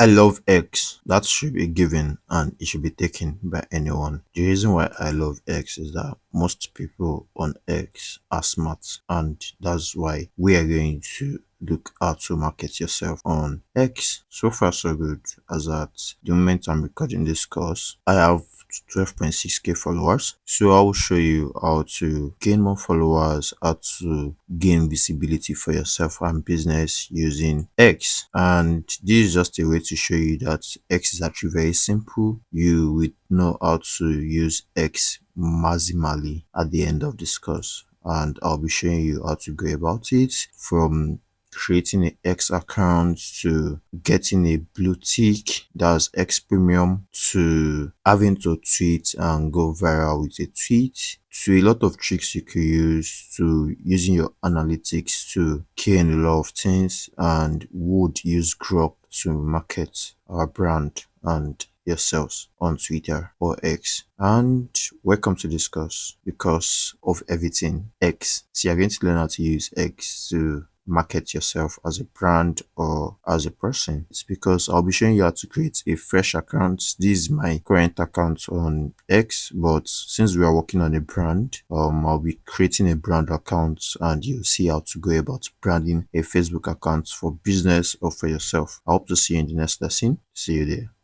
I love X. That should be given and it should be taken by anyone. The reason why I love X is that most people on X are smart, and that's why we are going to look how to market yourself on X. So far so good, as at the moment I'm recording this course, I have 12.6k followers. So I will show you how to gain more followers, how to gain visibility for yourself and business using X. And this is just a way to show you that X is actually very simple. You will know how to use X maximally at the end of this course, and I'll be showing you how to go about it, from creating an X account to getting a blue tick, that's X Premium, to having to tweet and go viral with a tweet, to a lot of tricks you could use, to using your analytics to key in a lot of things, and would use Grok to market our brand and yourselves on Twitter or X. And welcome to this course because of everything X. So you're going to learn how to use X to market yourself as a brand or as a person. It's because I'll be showing you how to create a fresh account. This is my current account on X, but since we are working on a brand, I'll be creating a brand account, and you'll see how to go about branding a Facebook account for business or for yourself. I hope to see you in the next lesson. See you there.